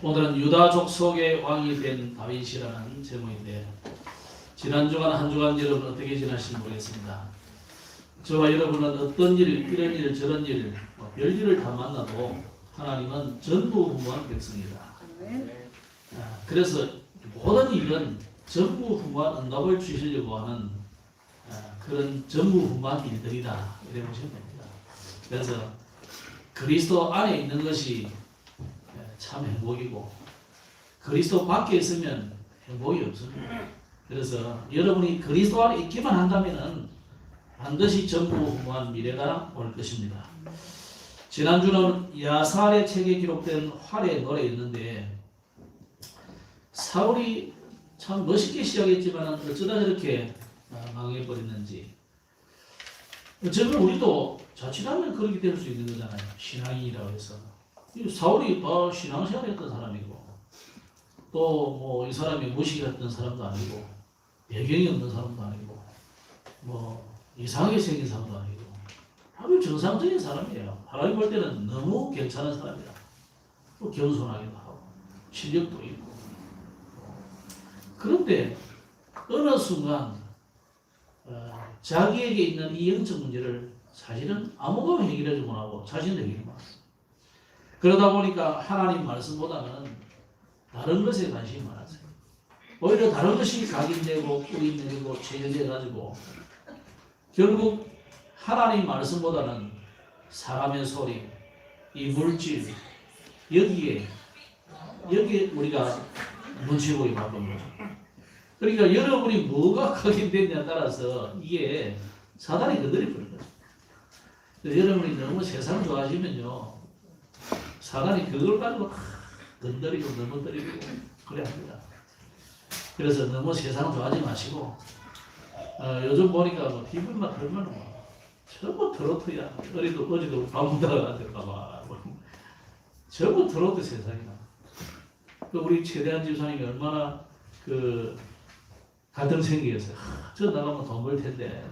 오늘은 유다족 속의 왕이 된 다윗이라는 제목인데, 지난 주간 한 주간 여러분 어떻게 지나실지 모르겠습니다. 저와 여러분은 어떤 일, 이런 일, 저런 일, 별일을 다 만나도 하나님은 전무후무한 백성이다. 그래서 모든 일은 전무후무한 응답을 주시려고 하는 그런 전무후무한 일들이다, 이렇게 보시면 됩니다. 그래서 그리스도 안에 있는 것이 참 행복이고, 그리스도 밖에 있으면 행복이 없습니다. 그래서 여러분이 그리스도 안에 있기만 한다면 반드시 전무후무한 미래가 올 것입니다. 지난주는 야살의 책에 기록된 활의 노래였는데, 사울이 참 멋있게 시작했지만 어쩌다 저렇게 망해버렸는지, 어쩌면 우리도 자칫하면 그렇게 될 수 있는 거잖아요. 신앙인이라고 해서. 사울이 신앙생활 했던 사람이고, 또 뭐 이 사람이 무식했던 사람도 아니고, 배경이 없는 사람도 아니고, 뭐 이상하게 생긴 사람도 아니고, 아주 정상적인 사람이에요. 하나님 볼 때는 너무 괜찮은 사람이다. 또 겸손하기도 하고 실력도 있고. 그런데 어느 순간 자기에게 있는 이 영적 문제를 사실은 아무도 해결하지 못하고 자신도 해결이 많았어요. 그러다 보니까 하나님 말씀보다는 다른 것에 관심이 많았어요. 오히려 다른 것이 각인되고 뿌리내리고 체결돼가지고 결국 하나님 말씀보다는 사람의 소리, 이 물질, 여기에 우리가 눈치 보기 바쁜 거죠. 그러니까 여러분이 뭐가 각인되냐에 따라서 이게 사단이 건드려버린 거죠. 여러분이 너무 세상 좋아하시면요, 사단이 그걸 가지고 건드리고 넘어뜨리고 그래 합니다. 그래서 너무 세상 좋아하지 마시고, 요즘 보니까 뭐 TV만 틀면 전부 트로트야. 어제도 밤문다가 될까봐 전부 트로트 세상이다. 우리 최대한 집사님이 얼마나 갈등 생기겠어요. 저 나가면 돈 벌 텐데.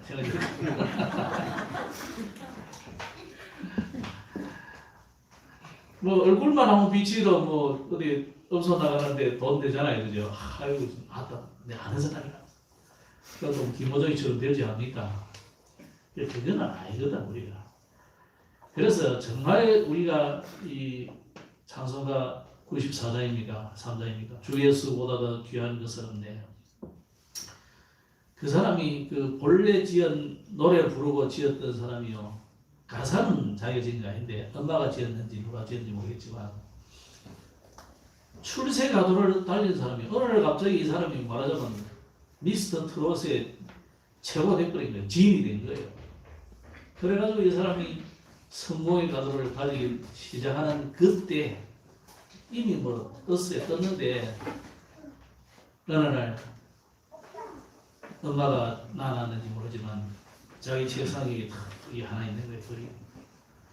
뭐 얼굴만 하면 비치도 뭐 어디 업소 나가는데 돈 되잖아요, 그죠? 아이고, 내 아는 사람이라. 그래도 김호정이처럼 되지 않습니까? 그건 아니거든, 우리가. 그래서 정말 우리가 이 찬송가 94장입니까? 3장입니까? 주 예수보다 더 귀한 것은 없네. 그 사람이 본래 노래 부르고 지었던 사람이요, 가사는 자기가 지은 게 아닌데 엄마가 지었는지 누가 지었는지 모르겠지만 출세 가도를 달린 사람이 어느 날 갑자기 이 사람이 말하자면 미스터 트롯의 최고 돼버린 거예요. 지인이 된 거예요. 그래가지고 이 사람이 성공의 가도를 달리기 시작하는 그때 이미 떴는데 어느 날 엄마가 낳았는지 모르지만 자기 세상에 이 하나 있는 거예요.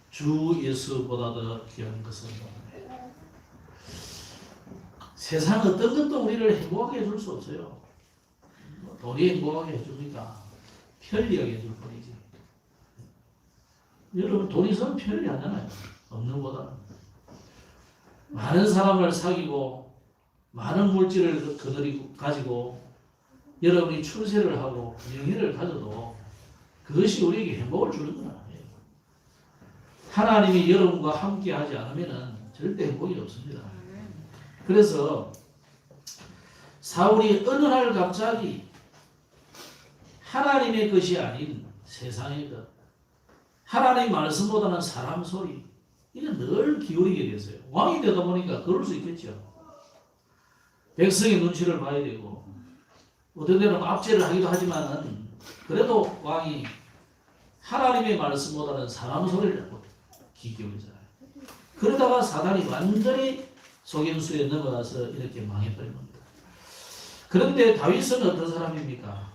주 예수보다 더 귀한 것은 없네. 세상 어떤 것도 우리를 행복하게 해줄 수 없어요. 돈이 행복하게 해줍니까? 편리하게 해줄 뿐이지. 여러분, 돈 있으면 편리하잖아요. 없는 보다는. 많은 사람을 사귀고 많은 물질을 가지고 여러분이 출세를 하고 명예를 가져도 그것이 우리에게 행복을 주는 건 아니에요. 하나님이 여러분과 함께 하지 않으면 절대 행복이 없습니다. 그래서 사울이 어느 날 갑자기 하나님의 것이 아닌 세상의 것, 하나님 말씀보다는 사람 소리, 이게 늘 기울이게 됐어요. 왕이 되다 보니까 그럴 수 있겠죠. 백성의 눈치를 봐야 되고, 어떤 때는 압제를 하기도 하지만은 그래도 왕이 하나님의 말씀보다는 사람 소리를 귀 기울이잖아요. 그러다가 사단이 완전히 속임수에 넘어가서 이렇게 망해버린 겁니다. 그런데 다윗은 어떤 사람입니까?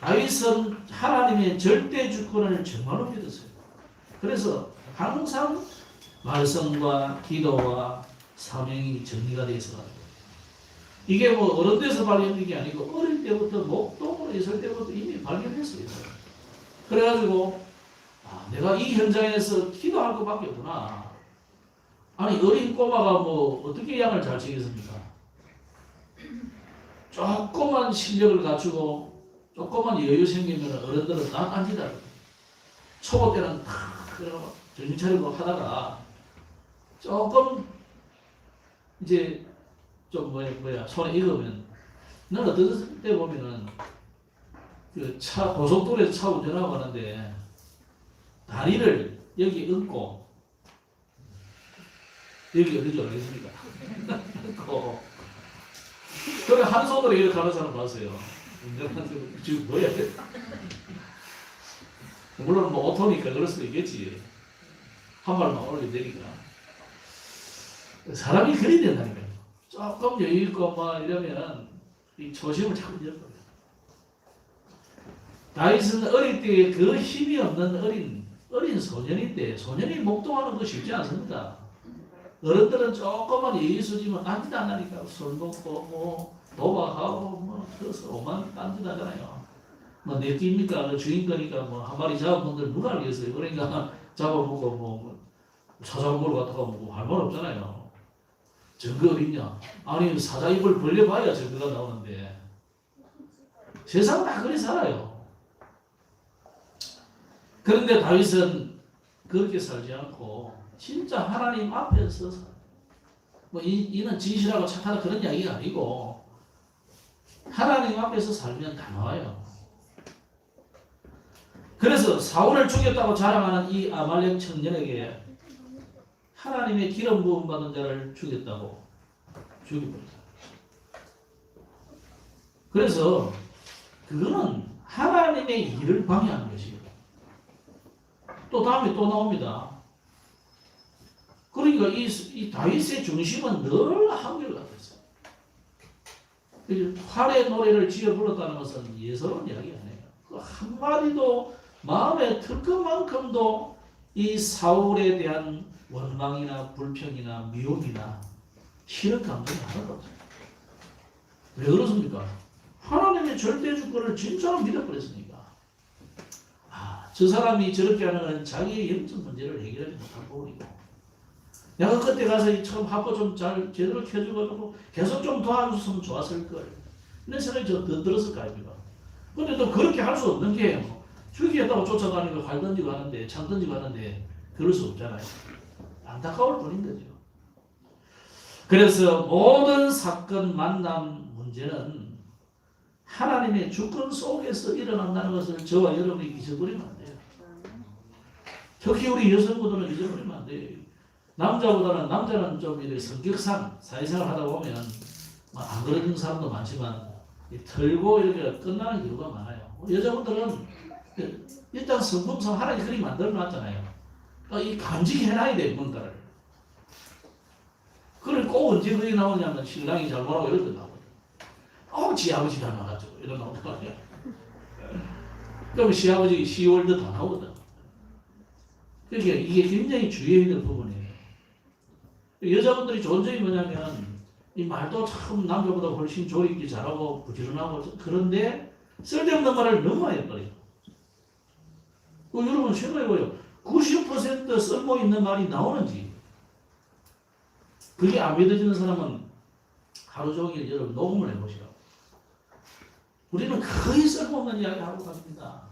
다윗은 하나님의 절대 주권을 정말로 믿었어요. 그래서 항상 말씀과 기도와 사명이 정리가 되어 있어가지고, 이게 뭐 어른 돼서 발견된 게 아니고 어릴 때부터 목동으로 있을 때부터 이미 발견했어요. 그래가지고 내가 이 현장에서 기도할 것밖에 없구나. 아니 어린 꼬마가 뭐 어떻게 양을 잘 치겠습니까? 조그만 실력을 갖추고 조그만 여유 생기면 어른들은 다 딴지다. 초보 때는 탁 정신 차리고 하다가 조금 이제 좀 손에 익으면 나는 어떤 때 보면은 그 차 고속도로에서 차 운전하고 가는데 다리를 여기 얹고 여기 어딘지 알겠습니까? 얹고 그래 한 손으로 이렇게 하는 사람 봤어요. 운전하는 지금 뭐야? 물론 뭐 오토니까 그럴 수도 있겠지. 한 발만 올려내니까 사람이 그리 된다니까. 조금 여유 있고 뭐 이러면 이 조심을 자꾸 잃어버려. 다윗은 어릴 때 그 힘이 없는 어린 소년인데 소년이 목동하는 거 쉽지 않습니다. 어른들은 조금만 예의 있어지면 딴짓 안 하니까 술 먹고 뭐 도박하고 뭐 그래서 오만 딴짓 하잖아요. 뭐 내 끼입니까? 그 주인 거니까 뭐 한 마리 잡은 분들 누가 알겠어요. 그러니까 잡아보고 뭐 찾아보러 갔다가 뭐 할 말 없잖아요. 증거 어딨냐? 아니 사자 입을 벌려봐야 증거가 나오는데 세상 다 그리 살아요. 그런데 다윗은 그렇게 살지 않고 진짜 하나님 앞에서 뭐 이는 진실하고 착하다 그런 이야기가 아니고 하나님 앞에서 살면 다 나와요. 그래서 사울을 죽였다고 자랑하는 이 아말렉 청년에게 하나님의 기름 부음 받은 자를 죽였다고 죽여버렸다. 그래서 그거는 하나님의 일을 방해하는 것이에요. 또 다음에 또 나옵니다. 그러니까 이 다윗의 중심은 늘 한결같았어요. 활의 노래를 지어 불렀다는 것은 예사로운 이야기 아니에요. 그 한마디도 마음에 들 것만큼도 이 사울에 대한 원망이나 불평이나 미움이나 싫은 감정이 하나도 없어요. 왜 그렇습니까? 하나님의 절대 주권을 진짜로 믿어버렸으니까. 저 사람이 저렇게 하는 건 자기의 영적 문제를 해결하지 못한 부분이고 내가 그때 가서 처음 합보 좀 잘 제대로 켜주고 계속 좀 도와줬으면 좋았을걸 이런 생각이 더 들었을 거 아닙니까? 근데 또 그렇게 할 수 없는 게 죽이겠다고 쫓아다니고 활 던지고 하는데 창 던지고 하는데 그럴 수 없잖아요. 안타까울 뿐인 거죠. 그래서 모든 사건 만남 문제는 하나님의 주권 속에서 일어난다는 것을 저와 여러분이 잊어버리면 안 돼요. 특히 우리 여성분들은 잊어버리면 안 돼요. 남자는 좀 이렇게 성격상 사회생활 하다 보면 안 그러는 사람도 많지만 털고 이렇게 끝나는 경우가 많아요. 여자분들은 일단 성품상 하나님 그리 만들어 놨잖아요. 이 감지해놔야 돼요, 뭔가를. 그걸 꼭 언제 그게 나오냐면 신랑이 잘못하고 이런 거 나오거든요. 지 아버지 닮아가지고 이런 거 나오거든요. 그럼 시아버지 10월도 다 나오거든. 그러니까 이게 굉장히 주의해야 될 부분이에요. 여자분들이 좋은 점이 뭐냐면 이 말도 참 남자보다 훨씬 조리 있게 잘하고 부지런하고 그런데 쓸데없는 말을 너무 많이 해버려요. 여러분 생각해봐요. 90% 쓸모 있는 말이 나오는지 그게 안 믿어지는 사람은 하루 종일 여러분 녹음을 해보시라고. 우리는 거의 쓸모없는 이야기 하고 갑니다.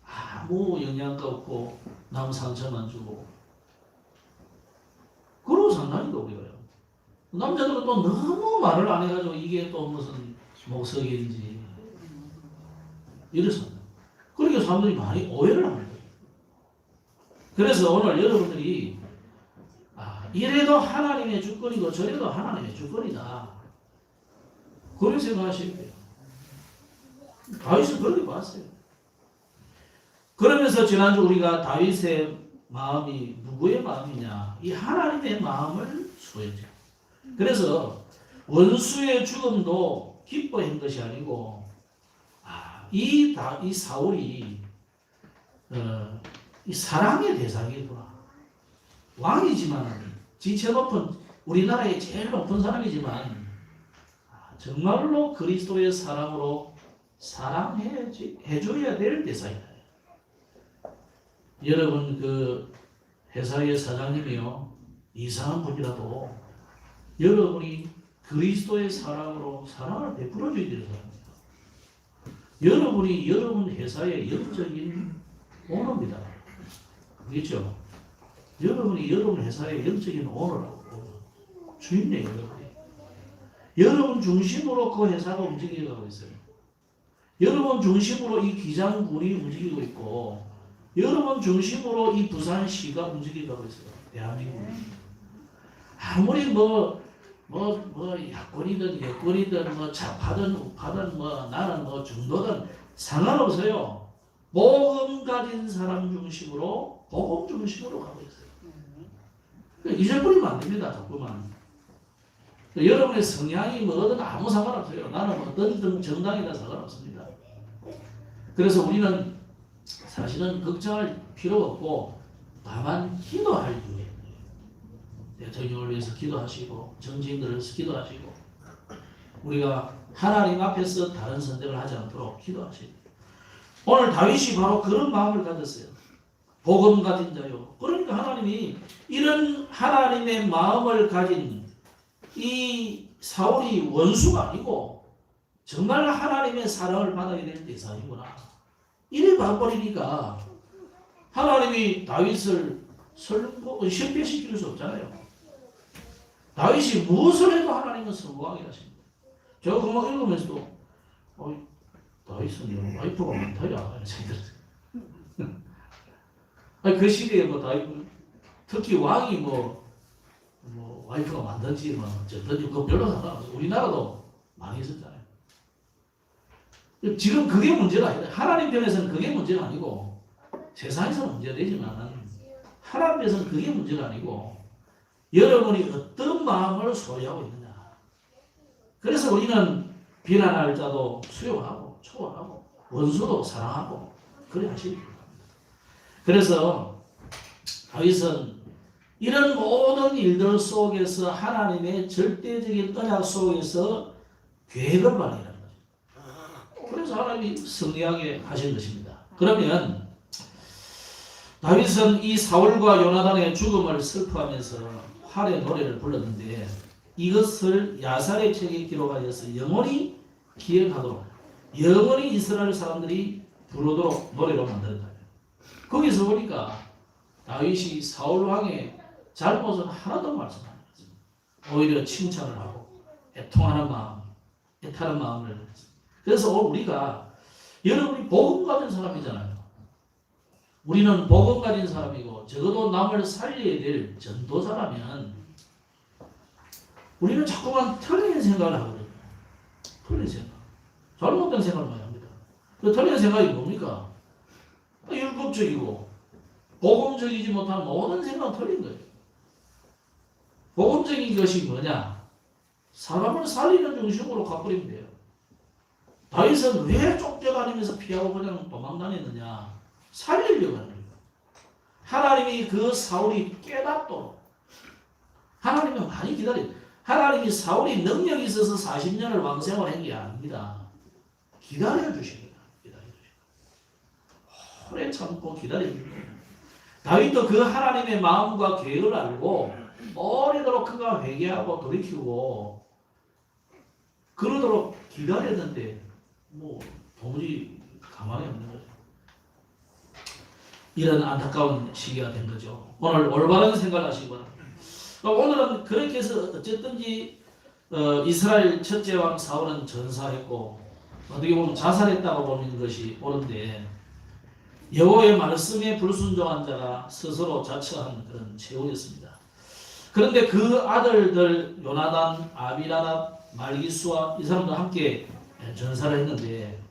아무 영양가 없고 남 상처만 주고 그러고 산다니까 우리가요. 남자들은 또 너무 말을 안 해가지고 이게 또 무슨 목석인지 이래서 그러니까 사람들이 많이 오해를 합니다. 그래서 오늘 여러분들이 이래도 하나님의 주권이고 저래도 하나님의 주권이다. 그런 생각하셔야 돼요. 다윗은 그렇게 봤어요. 그러면서 지난주 우리가 다윗의 마음이 누구의 마음이냐? 이 하나님의 마음을 수호했죠. 그래서 원수의 죽음도 기뻐한 것이 아니고 이 사울이 이 사랑의 대상이구나. 왕이지만 지체 높은 우리나라의 제일 높은 사람이지만 정말로 그리스도의 사랑으로 사랑해줘야 될 대상이다. 여러분 그 회사의 사장님이요 이상한 분이라도 여러분이 그리스도의 사랑으로 사랑을 베풀어줘야 되는 사람입니다. 여러분이 여러분 회사의 영적인 오너입니다. 그렇죠? 여러분이 여러분 회사의 영적인 오너라고 주인이에요. 여러분 중심으로 그 회사가 움직여가고 있어요. 여러분 중심으로 이 기장군이 움직이고 있고 여러분 중심으로 이 부산시가 움직여가고 있어요. 대한민국이. 아무리 야권이든 여권이든 좌파든 우파든 나는 중도든 상관없어요. 복음 가진 사람 중심으로 복음 중심으로 가고 있어요. 잊어버리면 안 됩니다. 자꾸만. 여러분의 성향이 뭐든 아무 상관없어요. 나는 어떤 정당이나 상관없습니다. 그래서 우리는 사실은 걱정할 필요 없고 다만 기도할 이유예요. 대통령을 위해서 기도하시고 정치인들을 위해서 기도하시고 우리가 하나님 앞에서 다른 선택을 하지 않도록 기도하시고 오늘 다윗이 바로 그런 마음을 가졌어요. 복음 가진 자요. 그러니까 하나님이 이런 하나님의 마음을 가진 이 사울이 원수가 아니고 정말 하나님의 사랑을 받아야 될 대상이구나. 이래 봐버리니까 하나님이 다윗을 실패시킬 수 없잖아요. 다윗이 무엇을 해도 하나님은 성공하게 하십니다. 제가 그만 읽으면서도 다윗은 와이프가 많다야 이런 생각이 들었어요. 아니, 그 시대에 다윗 특히 왕이 와이프가 많든지 어쩐든지 그거 별로 상관없어요. 우리나라도 많이 있었잖아요. 지금 그게 문제가 아니다. 하나님 편에서는 그게 문제가 아니고 세상에서는 문제가 되지만 하나님 편에서는 그게 문제가 아니고 여러분이 어떤 마음을 소유하고 있느냐. 그래서 우리는 비난할 자도 수용하고 초월하고 원수도 사랑하고 그래 하시기 바랍니다. 그래서 다윗은 이런 모든 일들 속에서 하나님의 절대적인 언약 속에서 계획을 발휘하는 거죠. 그래서 하나님이 승리하게 하신 것입니다. 그러면 다윗은 이 사울과 요나단의 죽음을 슬퍼하면서 활의 노래를 불렀는데 이것을 야살의 책에 기록하여서 영원히 기억하도록 영원히 이스라엘 사람들이 부르도록 노래로 만들었다. 거기서 보니까 다윗이 사울 왕의 잘못은 하나도 말씀 안 했습니다. 오히려 칭찬을 하고 애통하는 마음, 애타는 마음을 했습니다. 그래서 우리가 여러분이 복음 가진 사람이잖아요. 우리는 복음 가진 사람이고 적어도 남을 살려야 될 전도자라면 우리는 자꾸만 틀린 생각을 하거든요. 틀린 생각. 잘못된 생각을 많이 합니다. 그 틀린 생각이 뭡니까? 율법적이고 복음적이지 못한 모든 생각은 틀린 거예요. 복음적인 것이 뭐냐? 사람을 살리는 중심으로 가버리면 돼요. 다윗은 왜 쫓겨다니면서 피하고 그냥 도망다녔느냐? 살리려고 하는 거예요. 하나님이 그 사울이 깨닫도록 하나님은 많이 기다려요. 하나님이 사울이 능력이 있어서 40년을 왕생을 한 게 아닙니다. 기다려주십니다. 오래 참고 기다려줍니다. 다윗도 그 하나님의 마음과 계획을 알고 오래도록 그가 회개하고 돌이키고 그러도록 기다렸는데 도무지 가망이 없는 거죠. 이런 안타까운 시기가 된 거죠. 오늘 올바른 생각을 하시기 바랍니다. 오늘은 그렇게 해서 어쨌든지 이스라엘 첫째 왕 사울은 전사했고 어떻게 보면 자살했다고 보는 것이 옳은데 여호와의 말씀에 불순종한 자가 스스로 자처한 그런 최후였습니다. 그런데 그 아들들 요나단, 아비나답, 말기수와 이 사람도 함께 전사를 했는데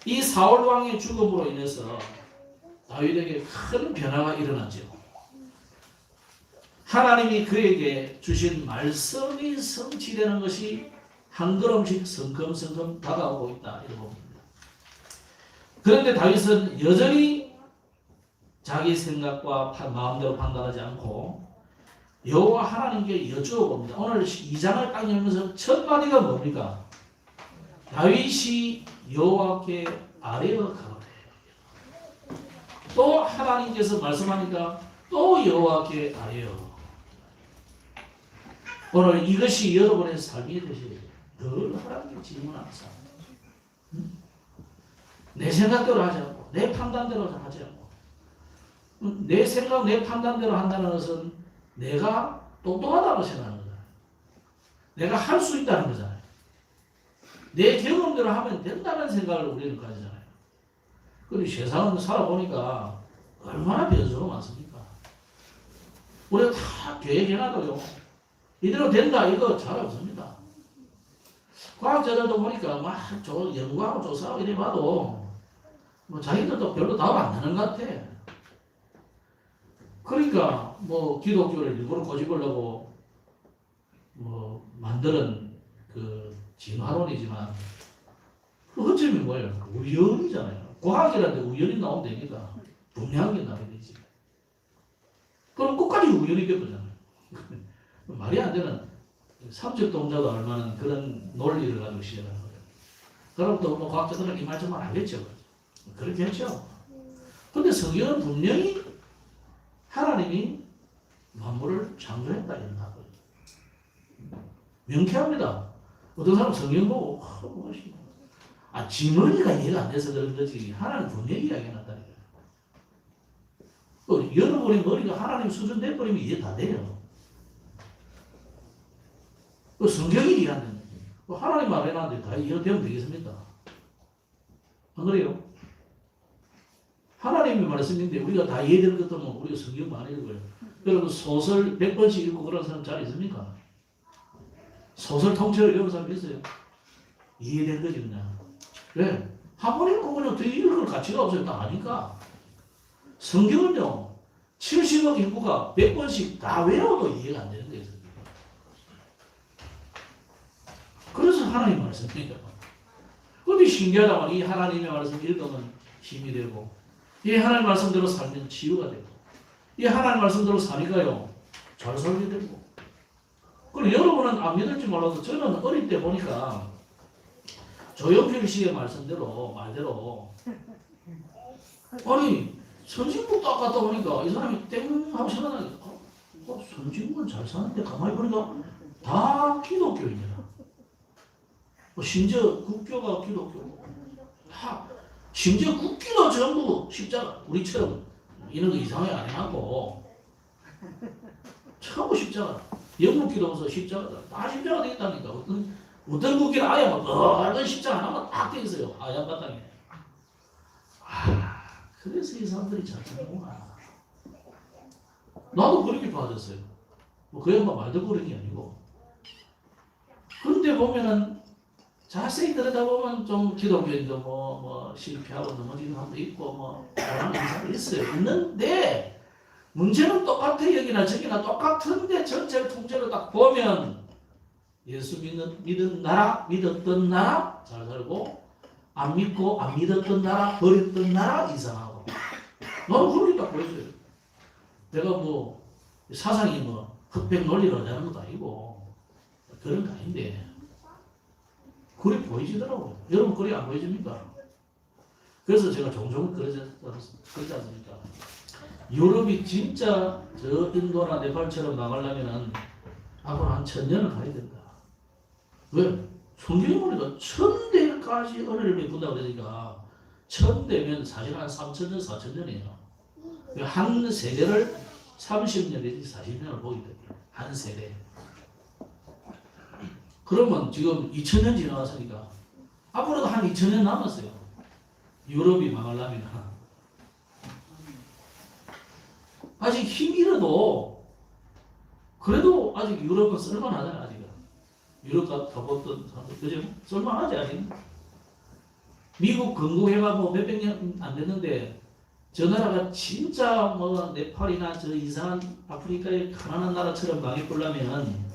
이 사울 왕의 죽음으로 인해서 다윗에게 큰 변화가 일어났죠. 하나님이 그에게 주신 말씀이 성취되는 것이 한 걸음씩 성큼성큼 다가오고 있다 이렇게 봅니다. 그런데 다윗은 여전히 자기 생각과 마음대로 판단하지 않고 여호와 하나님께 여쭈어봅니다. 오늘 2장을 딱 열면서 첫 마디가 뭡니까? 다윗이 여호와께 아뢰어 가로되. 또 하나님께서 말씀하니까 또 여호와께 아뢰어. 오늘 이것이 여러분의 삶이 되셔야 돼요. 늘 하나님께 질문하는 삶. 내 생각대로 하지 않고 내 판단대로 하지 않고 내 생각 내 판단대로 한다는 것은 내가 똑똑하다고 생각하는 거잖아요. 내가 할 수 있다는 거잖아요. 내 경험대로 하면 된다는 생각을 우리는 가지잖아요. 그리고 세상은 살아보니까 얼마나 변수가 많습니까? 우리가 다 계획해놔도요. 이대로 된다 이거 잘 없습니다. 과학자들도 보니까 막 연구하고 조사하고 이래 봐도 뭐 자기들도 별로 답 안 나는 것 같아. 그러니까 뭐 기독교를 일부러 고집하려고 뭐 만드는 그 진화론이지만 그 허점이 뭐예요? 우연이잖아요. 과학이라는데 우연이 나오면 됩니까? 분명한 게 나와야 되지. 그럼 끝까지 우연이 되거잖아요. 말이 안 되는 삼적 동자도 얼마나 그런 논리를 가지고 시작하는 거예요. 그럼 또 뭐 과학자들은 이 말 정말 알겠죠. 그렇게 했죠. 근데 성경은 분명히 하나님이 만물을 창조했다 이런 거거든요. 명쾌합니다. 어떤 사람 성경 보고 지머리가 이해가 안 돼서 그런 거지 하나님 분명히 이야기해놨다니까요. 여러분의 머리가 하나님 수준 돼버리면 이해 다 돼요. 성경이 이해하는 하나님 말해놨는데 다 이해되면 되겠습니까? 안 그래요? 하나님의 말씀인데 우리가 다 이해되는 것도 뭐 우리가 성경 많이 읽어요. 여러분 소설 100번씩 읽고 그런 사람 잘 있습니까? 소설 통째로 읽은 사람 있어요? 이해된 거지 그냥. 왜? 한 번 읽고 그냥 더 읽을 가치가 없어요. 다 아니까. 성경은요 70억 인구가 100번씩 다 외워도 이해가 안 되는 거예요. 그래서 하나님 말씀이니까. 근데 신기하다만 이 하나님의 말씀 읽으면 힘이 되고 이 하나님 말씀대로 살면 치유가 되고 이 하나님 말씀대로 사니까요 잘 살게 되고. 그리고 여러분은 안 믿을지 몰라도 저는 어릴 때 보니까 조용필 씨의 말씀대로 말대로 아니 선진국 딱 갔다 오니까 이 사람이 땡 하고 생각나니까 선진국은 잘 사는데 가만히 보니까 다 기독교입니다. 심지어 국교가 기독교고 심지어 국기도 전부 십자가 우리처럼 이런 거 이상하게 안 해갖고 전부 십자가 영국기도서 십자가 다 십자가 되어 있다니까. 어떤 국기는 아예 막 넓은 십자가 하나만 딱 되어 있어요. 하얀 바탕에. 그래서 이 사람들이 잘 사는구나. 나도 그렇게 봐졌어요. 뭐 그 양반 말도 그런 게 아니고. 그런데 보면은 자세히 들여다보면 좀 기독교인도 뭐 실패하고 넘어지는 사람도 있고 뭐 그런 인사도 있어요. 있는데 문제는 똑같아. 여기나 저기나 똑같은데 전체를 통째로 딱 보면 예수 믿은 나라, 믿었던 나라 잘 살고 안 믿고 안 믿었던 나라, 버렸던 나라 이상하고. 나는 그렇게 딱 보여줘요. 내가 뭐 사상이 뭐 흑백 논리를 하자는 것도 아니고 그런 거 아닌데 그래 보이시더라고요. 여러분 그래 안 보이십니까? 그래서 제가 종종 그러지 않습니까? 유럽이 진짜 저 인도나 네팔처럼 나가려면은 앞으로 한 1000년을 가야 된다. 왜? 성경에 보니까 1000대까지 은혜를 베푼다고 그러니까 1000대면 사실 한 3000년, 4000년이에요. 한 세대를 30년 내지 40년을 보기 때문에 한 세대. 그러면 지금 2000년 지나갔으니까 앞으로도 한 2000년 남았어요. 유럽이 망하려면 아직 힘이라도 그래도 아직 유럽은 쓸만하잖아요. 아직은 유럽 가봤던 사람들 그죠? 쓸만하지 아직. 미국 건국해가 뭐 몇백 년 안 됐는데 저 나라가 진짜 뭐 네팔이나 저 이상한 아프리카의 가난한 나라처럼 망해보려면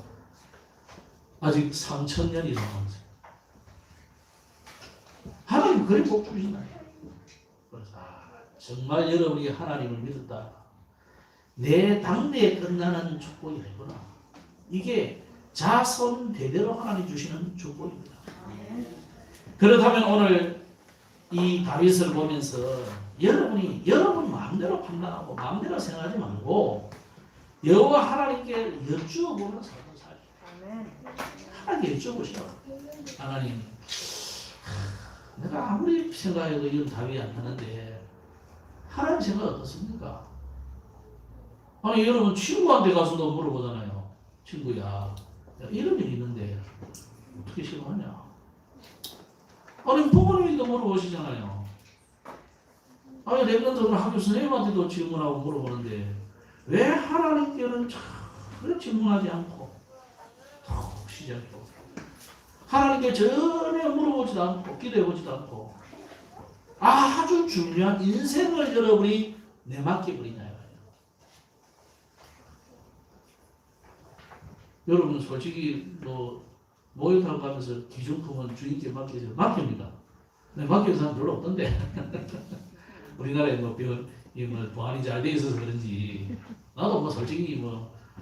아직 3000년 이상 남았어요. 하나님 그래 복 주시나요? 정말 여러분이 하나님을 믿었다. 내 당대에 끝나는 축복이 되구나. 이게 자손 대대로 하나님 주시는 축복입니다. 그렇다면 오늘 이 다윗을 보면서 여러분 마음대로 판단하고 마음대로 생각하지 말고 여호와 하나님께 여쭈어보는 삶을 살아요. 하나님께 여쭤보시라. 하나님, 내가 아무리 생각해도 이건 답이 안 나는데 하나님 생각 어떻습니까? 아니 여러분 친구한테 가서도 물어보잖아요. 친구야, 이런 일이 있는데 어떻게 생각하냐? 아니 부모님도 물어보시잖아요. 아니 랩런트는 학교 선생님한테도 질문하고 물어보는데 왜 하나님께는 전혀 질문하지 않고 톡 시작해요. 하나님께 전혀 물어보지도 않고 기도해보지도 않고 아주 중요한 인생을 여러분이 내맡겨버리냐. 여러분 솔직히 목욕탕 가면서 기중품은 주인께 맡기세요. 맡깁니다. 근데 맡기는 사람 별로 없던데. 우리나라에 보안이 잘 돼 있어서 그런지 나도 솔직히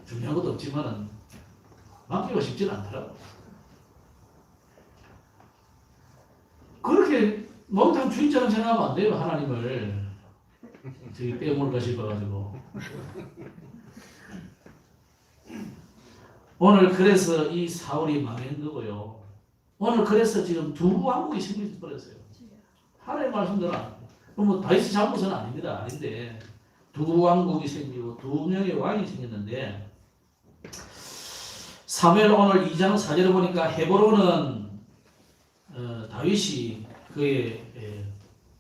중요한 것도 없지만은 맡기고 싶지는 않더라고. 그렇게 목욕탕 주인처럼 생각하면 안 돼요. 하나님을 저기 빼먹을까 싶어가지고. 오늘 그래서 이 사울이 망한 거고요. 오늘 그래서 지금 두 왕국이 생겨버렸어요. 하나님의 말씀대로 안 하고. 그럼 다윗이 잘못은 아닙니다. 아닌데 두 왕국이 생기고 두 명의 왕이 생겼는데 사무엘 오늘 2장 4절에 보니까 헤브론은 다윗이 그의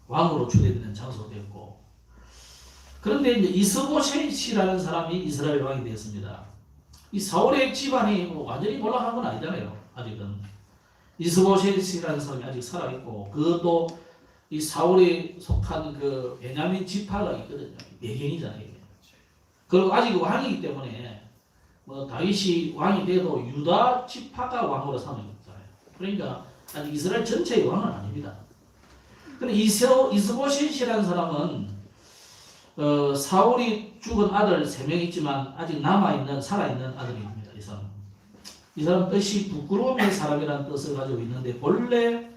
왕으로 추대되는 장소되었고 그런데 이제 이스보셋이라는 사람이 이스라엘 왕이 되었습니다. 이 사울의 집안이 완전히 몰락한 건 아니잖아요. 아직은 이스보셋이라는 사람이 아직 살아있고 그것도 이 사울이 속한 그 베냐민 지파가 있거든요. 배경이잖아요. 그리고 아직 왕이기 때문에 다윗이 왕이 돼도 유다 지파가 왕으로 삼은 거잖아요. 그러니까 아직 이스라엘 전체의 왕은 아닙니다. 근데 이스보셋이라는 사람은 사울이 죽은 아들 3명 있지만 아직 남아있는 살아있는 아들입니다. 이 사람 뜻이 부끄러움의 사람이라는 뜻을 가지고 있는데 본래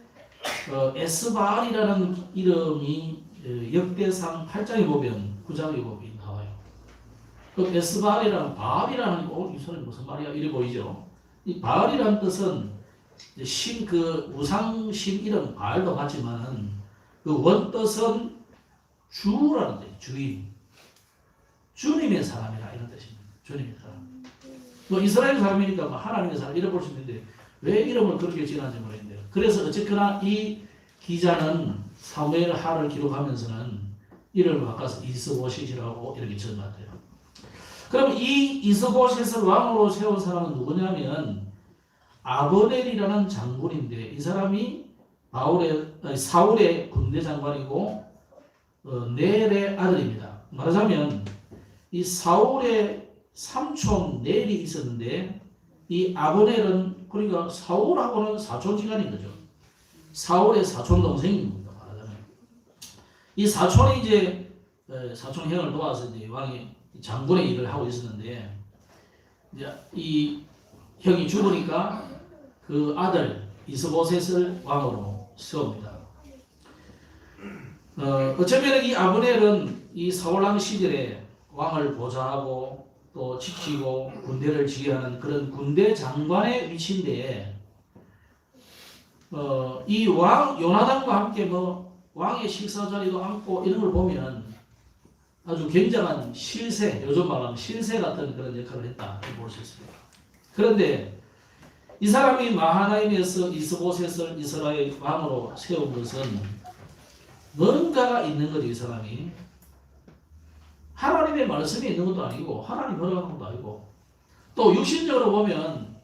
에스바알이라는 이름이 역대상 8장에 보면 9장에 보면 나와요. 그 에스바알이라는 바알이라는 이 사람이 무슨 말이야? 이래 보이죠? 이 바알이라는 뜻은 그 우상신 이름 바알도 같지만은 그 원뜻은 주라는 뜻, 주인. 주님의 사람이라 이런 뜻입니다. 주님의 사람. 이스라엘 사람이니까 하나님의 사람 이래 볼 수 있는데 왜 이름을 그렇게 지었는지 모르겠는데요. 그래서 어쨌거나 이 기자는 사무엘 하를 기록하면서는 이름을 바꿔서 이스보셋이라고 이렇게 지은 것 같아요. 그럼 이 이스보셋을 왕으로 세운 사람은 누구냐면 아브넬이라는 장군인데 이 사람이 사울의 군대 장관이고 넬의 아들입니다. 말하자면 이 사울의 삼촌 넬이 있었는데 이 아브넬은 그러니까 사울하고는 사촌지간인 거죠. 사울의 사촌 동생입니다. 말하자면 이 사촌이 이제 사촌 형을 도와서 이제 왕이 장군의 일을 하고 있었는데 이제 이 형이 죽으니까 그 아들 이스보셋을 왕으로 세웁니다. 어쩌면 이 아브넬은 이 사울왕 시절에 왕을 보좌하고 또 지키고 군대를 지휘하는 그런 군대 장관의 위치인데 이 왕 요나단과 함께 왕의 식사 자리도 앉고 이런 걸 보면 아주 굉장한 실세, 요즘 말하면 실세 같은 그런 역할을 했다 볼 수 있습니다. 그런데 이 사람이 마하나임에서 이스보셋을 이스라엘 왕으로 세운 것은 뭔가가 있는 거죠. 이 사람이 하나님의 말씀이 있는 것도 아니고 하나님 허락하는 것도 아니고 또 육신적으로 보면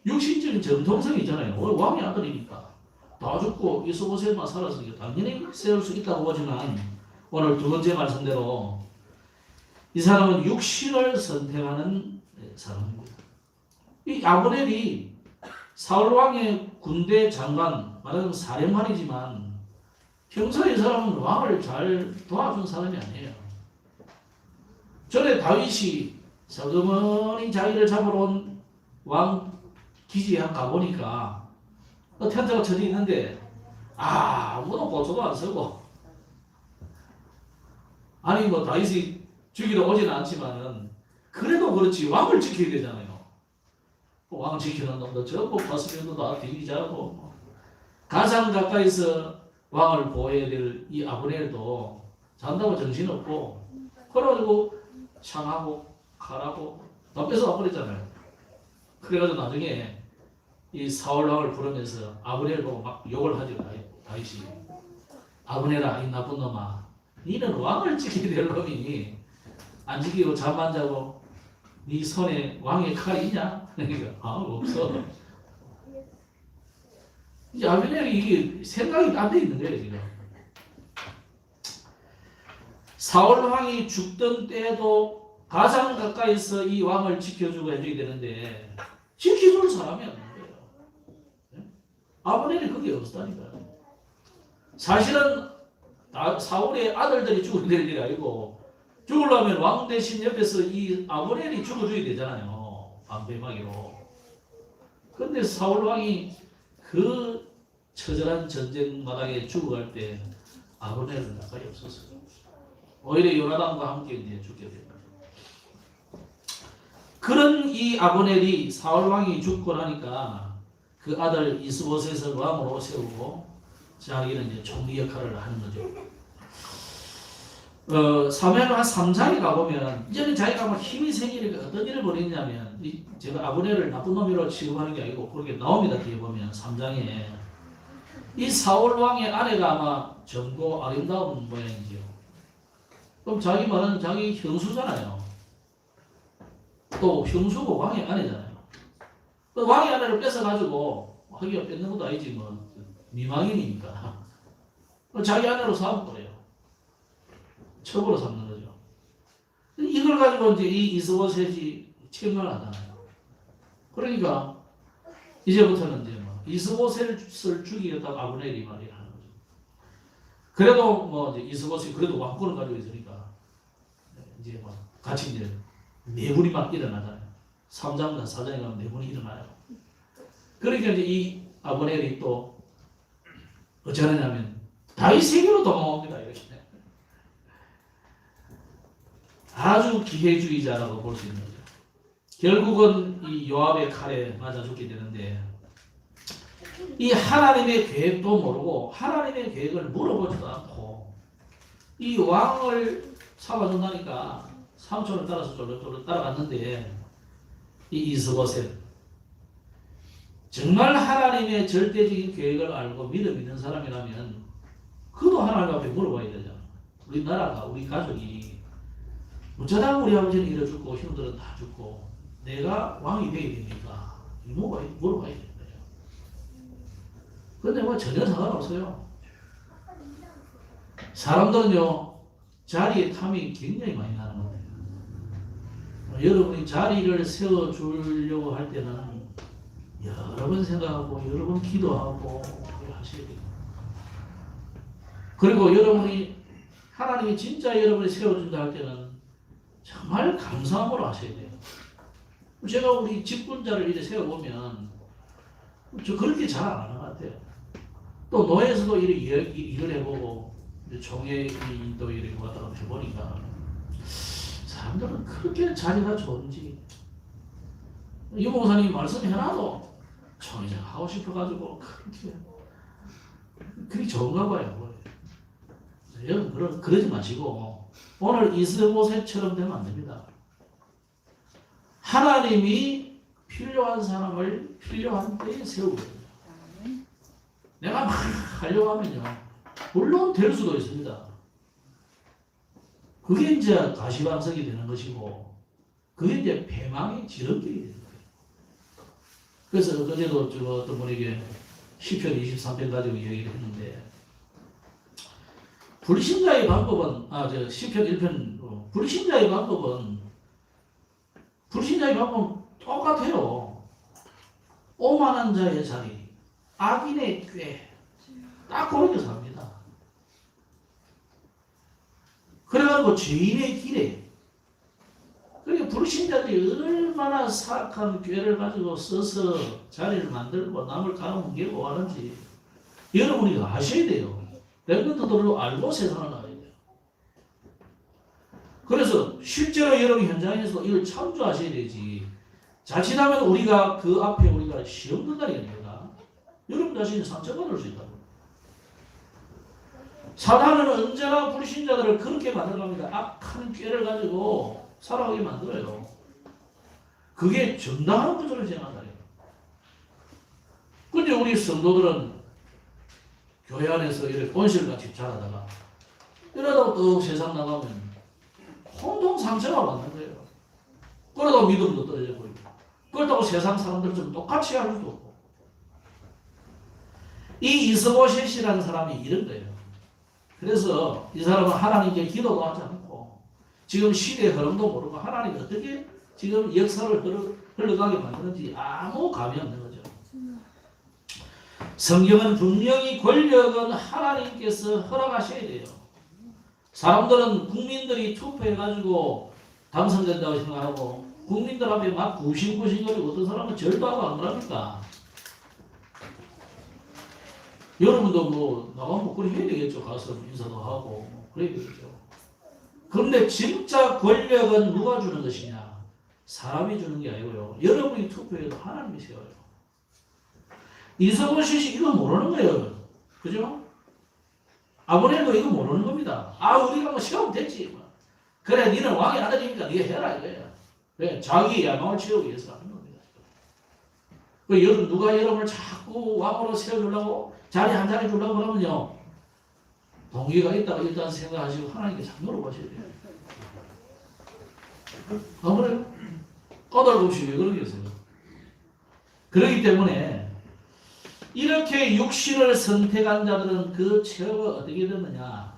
육신적인 정통성이 있잖아요. 왕의 아들이니까 다 죽고 이스보셋만 살았으니까 당연히 세울 수 있다고 보지만 오늘 두 번째 말씀대로 이 사람은 육신을 선택하는 사람입니다. 이 아브넬이 사울왕의 군대 장관 말하자면 사령관이지만 평소에 이 사람은 왕을 잘 도와준 사람이 아니에요. 전에 다윗이 서그머니 자기를 잡으러 온 왕 기지에 가보니까 텐트가 쳐져 있는데 아무도 고초도 안 쓰고 아니 다윗이 죽이러 오지는 않지만은 그래도 그렇지 왕을 지켜야 되잖아요. 왕 지키는 놈도 전부 파수꾼도 다 대기자고 가장 가까이서 왕을 보호해야 될 이 아브넬도 잔다고 정신없고 그래가지고 창하고 칼하고 다 뺏어와버렸잖아요. 그래가지고 나중에 이 사울 왕을 부르면서 아브넬 보고 막 욕을 하죠. 다윗이 아브넬아 이 나쁜 놈아 니는 왕을 지키게 될 놈이니 안 지키고 잠만 자고 네 손에 왕의 칼이 있냐? 그러니까 없어. 이제 아브넬이 이게 생각이 안 돼 있는 거예요 지금. 사울 왕이 죽던 때에도 가장 가까이서 이 왕을 지켜주고 해줘야 되는데 지켜줄 사람이 없는 거예요. 아브넬이 그게 없었다니까요. 사실은 사울의 아들들이 죽어야 될 일이 아니고 죽으려면 왕 대신 옆에서 이 아브넬이 죽어줘야 되잖아요. 반배막이로. 근데 사울 왕이 그 처절한 전쟁 마당에 죽어갈 때 아브넬은 가까이 없었어요. 오히려 요나단과 함께 이제 죽게 됩니다. 그런 이 아브넬이 사울 왕이 죽고 나니까 그 아들 이스보셋을 왕으로 세우고 자기는 이제 총리 역할을 하는 거죠. 사무엘 한 3장에 가보면 이제는 자기가 막 힘이 생기니까 어떤 일을 벌이냐면 제가 아브넬을 나쁜 놈이라고 취급하는 게 아니고 그렇게 나옵니다. 뒤에 보면 3장에 이 사울 왕의 아내가 아마 젊고 아름다운 모양이지요. 그럼 자기 말은 자기 형수잖아요. 또 형수고 왕의 아내잖아요. 왕의 아내를 뺏어가지고 하기가 뺏는 것도 아니지 뭐 미망인이니까 자기 아내로 삼아버려요. 첩으로 삼는 거죠. 이걸 가지고 이제 이 이스보셋이 책망하잖아요. 그러니까 이제부터는 이제 뭐 이스보셋을 죽이겠다고 아브넬이 말이야 하는 거죠. 그래도 뭐 이제 이스보셋이 그래도 왕권을 가지고 있으니까 이제 뭐 같이 이제 내분이 막 일어나잖아요. 3장보다 4장에 가면 내분이 일어나요. 그러니까 이제 이 아브넬이 또 어쩌느냐면 다윗에게로 도망옵니다. 이렇게. 아주 기회주의자라고 볼 수 있는 거죠. 결국은 이 요압의 칼에 맞아 죽게 되는데 이 하나님의 계획도 모르고 하나님의 계획을 물어보지도 않고 이 왕을 잡아준다니까 삼촌을 따라서 쫄쫄 따라갔는데 이 이스보셋 정말 하나님의 절대적인 계획을 알고 믿음 있는 사람이라면 그도 하나님 앞에 물어봐야 되잖아. 우리 나라가 우리 가족이 어쩌다 우리 아버지는 이래 죽고 형들은 다 죽고 내가 왕이 되어야 됩니까? 물어봐야 되는 거죠. 그런데 뭐 전혀 상관없어요. 사람들은요 자리에 탐이 굉장히 많이 나는 거예요. 여러분이 자리를 세워주려고 할 때는 여러 번 생각하고 여러 번 기도하고 하셔야 돼요. 그리고 여러분이 하나님이 진짜 여러분이 세워준다 할 때는 정말 감사함으로 하셔야 돼요. 제가 우리 직분자를 이렇게 세워보면 저 그렇게 잘 안 하는 것 같아요. 또 노예에서도 이렇게 일을 해보고 총회도 이렇게 왔다 갔다 해보니까 사람들은 그렇게 자리가 좋은지 유 목사님이 말씀해놔도 총회장 하고 싶어가지고 그렇게 좋은가 봐요. 여러분 그러지 마시고 오늘 이스보셋처럼 되면 안 됩니다. 하나님이 필요한 사람을 필요한 때에 세우거든요. 내가 막 하려고 하면요. 물론 될 수도 있습니다. 그게 이제 가시방석이 되는 것이고 그게 이제 패망의 지름길이 되는 거예요. 그래서 어제도 어떤 분에게 시편 23편 가지고 얘기를 했는데 불신자의 방법은 시편 1편 불신자의 방법은 똑같아요. 오만한 자의 자리, 악인의 꾀, 딱 그렇게 삽니다. 그래가지고 죄인의 길에 그러니까 불신자들이 얼마나 사악한 꾀를 가지고 써서 자리를 만들고 남을 가로뭉개고 하는지 여러분이 아셔야 돼요. 렘넌트들로 알고 세상을 나가야 돼요. 그래서 실제로 여러분 현장에서 이걸 참조하셔야 되지. 자칫하면 우리가 그 앞에 우리가 시험 든다는 겁니다. 여러분 자신이 상처받을 수 있다고. 사단은 언제나 불신자들을 그렇게 만들어갑니다. 악한 꾀를 가지고 살아가게 만들어요. 그게 정당한 구조를 지나간다. 근데 우리 성도들은 교회 안에서 이렇게 온실같이 자라다가 이러다가 또 세상 나가면 혼동 상처가 받는 거예요. 그러다가 믿음도 떨어져 보이고 그렇다고 세상 사람들처럼 똑같이 할 수도 없고. 이 이스보셋이라는 사람이 이런 거예요. 그래서 이 사람은 하나님께 기도도 하지 않고 지금 시대의 흐름도 모르고 하나님이 어떻게 지금 역사를 흘러가게 만드는지 아무 감이 없는 거죠. 성경은 분명히 권력은 하나님께서 허락하셔야 돼요. 사람들은 국민들이 투표해가지고 당선된다고 생각하고 국민들 앞에 막 구신구신거리고 어떤 사람은 절도 하고 안 그럽니까? 여러분도 뭐 나가면 뭐 그래 해야 되겠죠. 가서 인사도 하고 뭐 그래야 되겠죠. 그런데 진짜 권력은 누가 주는 것이냐? 사람이 주는 게 아니고요. 여러분이 투표해도 하나님이 세워요. 이스보셋이 이거 모르는 거예요. 그죠? 아브넬도 이거 모르는 겁니다. 아, 우리가 뭐 시험 됐지. 그래, 니는 왕의 아들이니까 니가 해라 이거예요. 그래, 자기 야망을 채우기 위해서 하는 겁니다. 그 여러분, 누가 여러분을 자꾸 왕으로 세워주려고 자리 한 자리 주려고 그러면요. 동기가 있다고 일단 생각하시고 하나님께 잘 물어보셔야 돼요. 안 그래요? 까닭없이 왜 그러겠어요? 그렇기 때문에 이렇게 육신을 선택한 자들은 그 처우가 어떻게 됐느냐?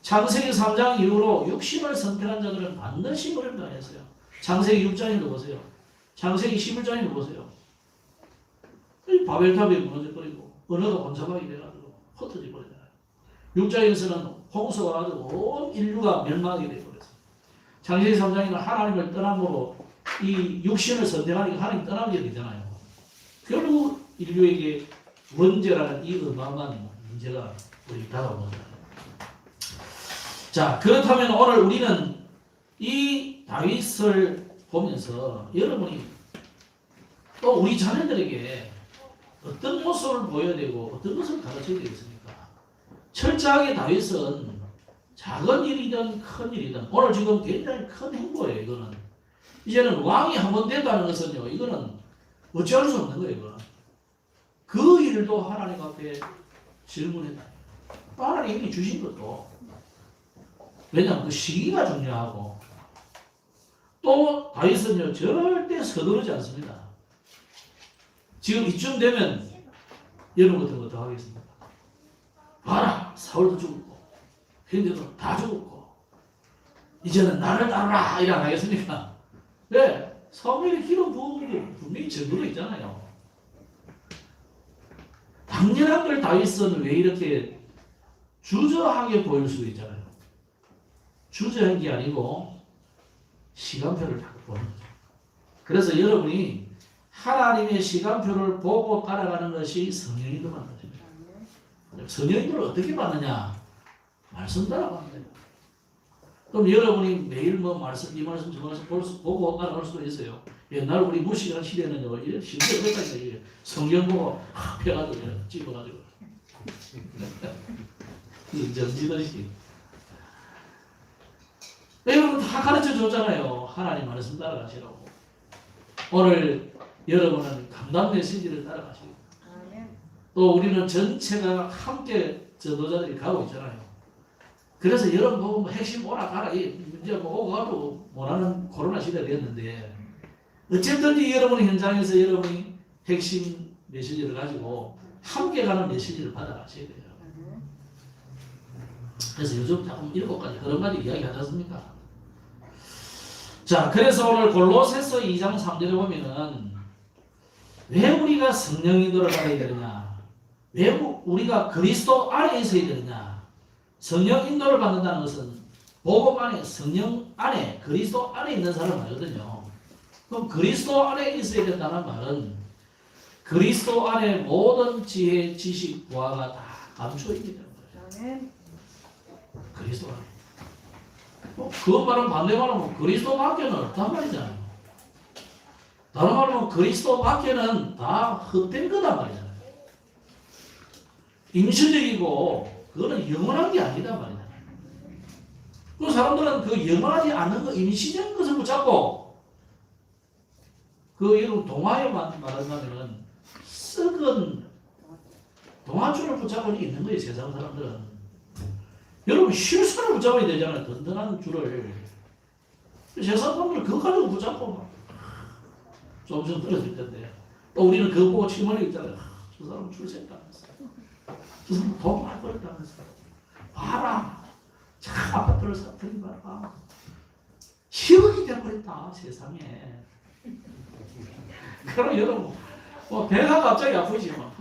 창세기 3장 이후로 육신을 선택한 자들은 반드시 그를 당했어요. 창세기 6장에도 보세요. 창세기 11장에도 보세요. 바벨탑이 무너져버리고 언어가 번잡하게 돼가지고 흩어져 버리잖아요. 6장에서는 홍수가 와가지고 온 인류가 멸망하게 돼버렸어요. 창세기 3장에는 하나님을 떠남으로 이 육신을 선택하니까 하나님 떠나게 되잖아요. 결국 인류에게 원죄라는 이 어마어마한 문제가 우리 다가옵니다. 자, 그렇다면 오늘 우리는 이 다윗을 보면서 여러분이 또 우리 자녀들에게 어떤 모습을 보여야 되고 어떤 것을 가르쳐야 되겠습니까? 철저하게 다윗은 작은 일이든 큰 일이든 오늘 지금 굉장히 큰 행보예요. 이거는 이제는 왕이 한 번 됐다는 것은요, 이거는 어찌할 수 없는 거예요. 이거는. 그 일도 하나님 앞에 질문했다. 하나님이 주신 것도 왜냐하면 그 시기가 중요하고 또 다윗은요 절대 서두르지 않습니다. 지금 이쯤 되면 여러분 같은 거 더 하겠습니다. 봐라, 사울도 죽었고 현재도 다 죽었고 이제는 나를 따르라 이래 안 하겠습니까? 네, 사무엘이 기름 부은 게 분명히 증거가 있잖아요. 당연한 걸 다윗은 왜 이렇게 주저하게 보일 수 있잖아요. 주저한 게 아니고 시간표를 딱 보는 거죠. 그래서 여러분이 하나님의 시간표를 보고 따라가는 것이 성령님을 받는 것입니다. 성령님을 어떻게 받느냐? 말씀 따라가는 거예요. 그럼 여러분이 매일 뭐 말씀, 이 말씀, 저 말씀 보고 따라갈 수도 있어요. 옛날 우리 무식한 시대는요, 이런 신뢰를 했다니까, 성경 보고 펴가지고, 찍어가지고. 인정지듯이. 여러분 다 가르쳐 줬잖아요. 하나님 말씀 따라가시라고. 오늘 여러분은 강단 메시지를 따라가시고 또 우리는 전체가 함께 전도자들이 가고 있잖아요. 그래서 여러분 보고 뭐 핵심 오라 가라 이제 뭐 오고 가도 못하는 코로나 시대가 됐는데 어쨌든지 여러분 현장에서 여러분이 핵심 메시지를 가지고 함께 가는 메시지를 받아가셔야 돼요. 그래서 요즘 조금 7가지 그런 가지 이야기 하지 않습니까? 자, 그래서 오늘 골로새서 2장 3절에 보면은 왜 우리가 성령이 들어가야 되느냐? 왜 우리가 그리스도 안에 있어야 되느냐? 성령 인도를 받는다는 것은 복음 안에, 성령 안에, 그리스도 안에 있는 사람 말거든요. 그럼 그리스도 안에 있어야 된다는 말은 그리스도 안에 모든 지혜, 지식, 보화가 다 감추어 있기 때문에 그리스도 안에. 그 말은 반대 말하면 그리스도 밖에는 없단 말이잖아요. 다른 말로 그리스도 밖에는 다 헛된 거단 말이잖아요. 임시적이고 그거는 영원한 게 아니다 말이야. 그 사람들은 그 영원하지 않는 거 임시적인 것을 붙잡고 그 이런 동화에 말하자면은 썩은 동화줄을 붙잡고 있는 거예요. 세상 사람들은. 여러분 실수를 붙잡아야 되잖아요. 든든한 줄을. 세상 사람들은 그거 가지고 붙잡고 막 조금씩 떨어질 텐데 또 우리는 그거 보고 침몰이 있잖아요. 저 사람 줄 샜다면서 저 사람 돈 많이 벌었다면서 봐라 참 아파트를 사더니 봐라 희극이 되어버렸다 세상에. 그럼 여러분 뭐 배가 갑자기 아프지만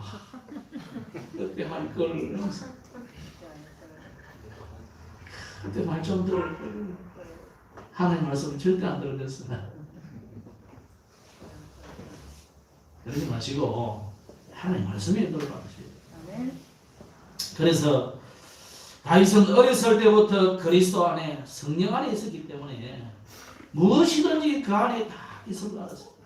그때 할 걸 그때 말 좀 들을 걸 하나님 말씀 절대 안 들어댔어. 그러지 마시고 하나님 말씀에 들어가시죠. 그래서 다윗은 어렸을 때부터 그리스도 안에 성령 안에 있었기 때문에 무엇이든지 그 안에 다 있을 줄 알았습니다.